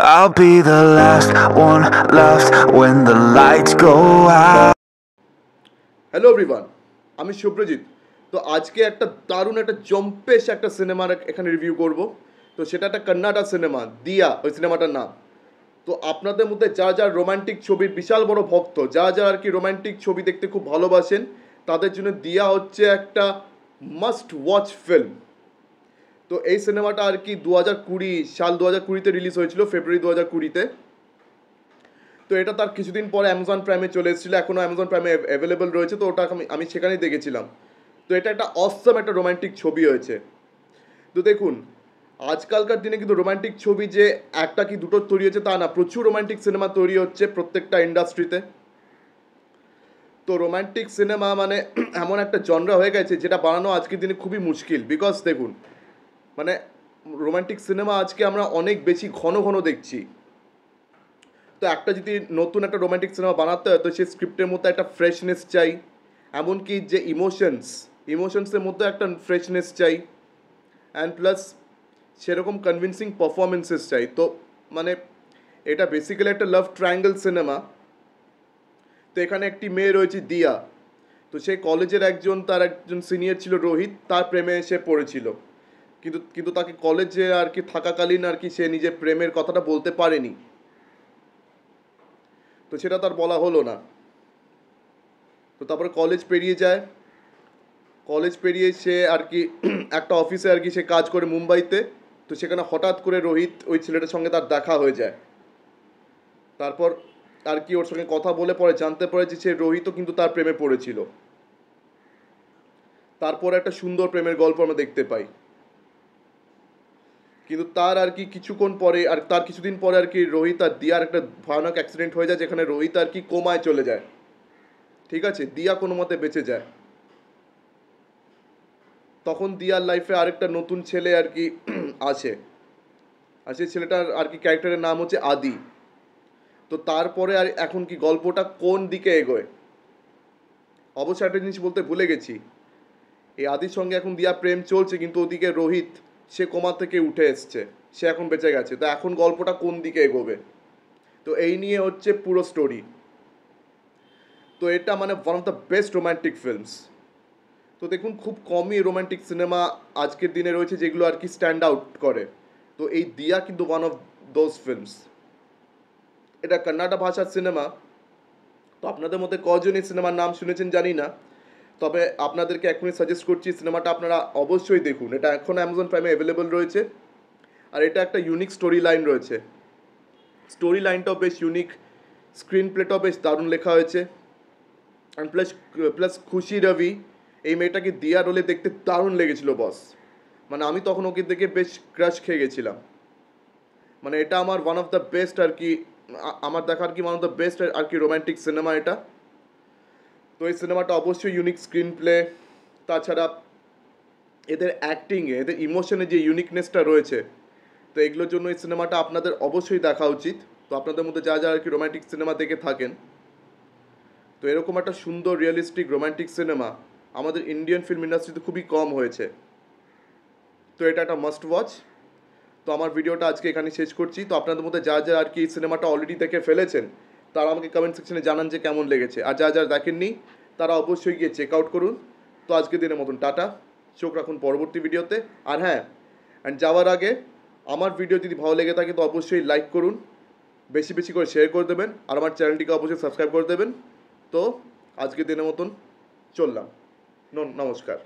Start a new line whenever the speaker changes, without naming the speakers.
I'll be the last one left when the lights go out.
Hello everyone, আমি শুভ্রজিৎ। তো আজকে একটা দারুণ একটা জম্পেশ একটা সিনেমার এখানে রিভিউ করব। তো সেটা একটা কন্নাডা সিনেমা, দিয়া ওই সিনেমাটার নাম। তো আপনাদের মধ্যে যা রোমান্টিক ছবির বিশাল বড় ভক্ত, যা আর কি রোমান্টিক ছবি দেখতে খুব ভালোবাসেন, তাদের জন্য দিয়া হচ্ছে একটা মাস্ট ওয়াচ ফিল্ম। তো এই সিনেমাটা আর কি 2020 রিলিজ হয়েছিল, ফেব্রুয়ারি 2020-তে। তো এটা তার কিছুদিন পরে অ্যামাজন প্রাইমে চলে এসেছিলো, এখনও অ্যামাজন প্রাইমে অ্যাভেলেবল রয়েছে। তো ওটা আমি সেখানেই দেখেছিলাম। তো এটা একটা অসম একটা রোমান্টিক ছবি হয়েছে। তো দেখুন, আজকালকার দিনে কিন্তু রোমান্টিক ছবি যে একটা কি দুটো তৈরি হচ্ছে তা না, প্রচুর রোমান্টিক সিনেমা তৈরি হচ্ছে প্রত্যেকটা ইন্ডাস্ট্রিতে। তো রোমান্টিক সিনেমা মানে এমন একটা জনরা হয়ে গেছে যেটা বানানো আজকের দিনে খুবই মুশকিল। বিকজ দেখুন, মানে রোমান্টিক সিনেমা আজকে আমরা অনেক বেশি ঘন ঘন দেখছি। তো একটা যদি নতুন একটা রোমান্টিক সিনেমা বানাতে হয়, তো সেই স্ক্রিপ্টের মধ্যে একটা ফ্রেশনেস চাই, এমনকি যে ইমোশনসের মধ্যে একটা ফ্রেশনেস চাই, অ্যান্ড প্লাস সেরকম কনভিনসিং পারফরমেন্সেস চাই। তো মানে এটা বেসিক্যালি একটা লাভ ট্রায়াঙ্গেল সিনেমা। তো এখানে একটি মেয়ে রয়েছে দিয়া। তো সে কলেজের তার একজন সিনিয়র ছিল রোহিত, তার প্রেমে সে পড়েছিল। কিন্তু তাকে কলেজে আর কি থাকাকালীন আর কি সে নিজের প্রেমের কথাটা বলতে পারেনি। তো সেটা তার বলা হলো না। তো তারপরে কলেজ পেরিয়ে সে আর কি একটা অফিসে আর কি সে কাজ করে মুম্বাইতে। তো সেখানে হঠাৎ করে রোহিত ওই ছেলেটার সঙ্গে তার দেখা হয়ে যায়। তারপর আর কি ওর সঙ্গে কথা বলে পরে জানতে পারে যে সে রোহিতও কিন্তু তার প্রেমে পড়েছিল। তারপর একটা সুন্দর প্রেমের গল্প আমরা দেখতে পাই। কিন্তু তার আর কি কিছুদিন পরে আর কি রোহিত আর দিয়ার একটা ভয়ানক অ্যাক্সিডেন্ট হয়ে যায়, যেখানে রোহিত আর কি কোমায় চলে যায়। ঠিক আছে, দিয়া কোনো মতে বেঁচে যায়। তখন দিয়ার লাইফে আরেকটা নতুন ছেলে আর কি আসে। আর সেই ছেলেটার আর কি ক্যারেক্টারের নাম হচ্ছে আদি। তো তারপরে আর এখন কি গল্পটা কোন দিকে এগোয়, অবশ্য একটা জিনিস বলতে ভুলে গেছি। এই আদির সঙ্গে এখন দিয়া প্রেম চলছে, কিন্তু ওদিকে রোহিত সে কোমা থেকে উঠে এসছে, সে এখন বেঁচে গেছে। তো এখন গল্পটা কোন দিকে এগোবে, তো এই নিয়ে হচ্ছে পুরো স্টোরি। তো এটা মানে one of the best romantic films. তো দেখুন, খুব কমই রোম্যান্টিক সিনেমা আজকের দিনে রয়েছে যেগুলো আর কি স্ট্যান্ড আউট করে। তো এই দিয়া কিন্তু ওয়ান অফ দোজ ফিল্মস। এটা কন্নাডা ভাষার সিনেমা। তো আপনাদের মধ্যে কজন এই সিনেমার নাম শুনেছেন জানি না, তবে আপনাদেরকে এখনই সাজেস্ট করছি সিনেমাটা আপনারা অবশ্যই দেখুন। এটা এখন অ্যামাজন প্রাইমে অ্যাভেলেবল রয়েছে। আর এটা একটা ইউনিক স্টোরি লাইন রয়েছে, স্টোরি লাইনটাও বেশ ইউনিক, স্ক্রিন প্লেটাও বেশ দারুণ লেখা হয়েছে। অ্যান্ড প্লাস খুশি রবি, এই মেয়েটাকে দিয়া রোলে দেখতে দারুণ লেগেছিল বস। মানে আমি তখন ওকে দেখে বেশ ক্রাশ খেয়ে গেছিলাম। মানে এটা আমার ওয়ান অফ দ্য বেস্ট আর কি, আমার দেখা আর কি ওয়ান অফ দ্য বেস্ট আর কি রোম্যান্টিক সিনেমা এটা। তো এই সিনেমাটা অবশ্যই ইউনিক স্ক্রিন প্লে, তাছাড়া এদের অ্যাক্টিংয়ে, এদের ইমোশনে যে ইউনিকনেসটা রয়েছে, তো এগুলোর জন্য এই সিনেমাটা আপনাদের অবশ্যই দেখা উচিত। তো আপনাদের মধ্যে যা আর কি রোম্যান্টিক সিনেমা দেখে থাকেন, তো এরকম একটা সুন্দর রিয়েলিস্টিক রোম্যান্টিক সিনেমা আমাদের ইন্ডিয়ান ফিল্ম ইন্ডাস্ট্রিতে খুবই কম হয়েছে। তো এটা একটা মাস্ট ওয়াচ। তো আমার ভিডিওটা আজকে এখানে শেষ করছি। তো আপনাদের মধ্যে যা আর কি এই সিনেমাটা অলরেডি দেখে ফেলেছেন, তারা আমাকে কমেন্ট সেকশনে জানান যে কেমন লেগেছে। আর যা দেখেননি তারা অবশ্যই গিয়ে চেক আউট করুন। তো আজকের দিনের মতন টাটা, চোখ রাখুন পরবর্তী ভিডিওতে। আর হ্যাঁ, অ্যান্ড যাওয়ার আগে আমার ভিডিও যদি ভালো লেগে থাকে তো অবশ্যই লাইক করুন, বেশি বেশি করে শেয়ার করে দেবেন, আর আমার চ্যানেলটিকে অবশ্যই সাবস্ক্রাইব করে দেবেন। তো আজকের দিনের মতন চললাম, নমস্কার।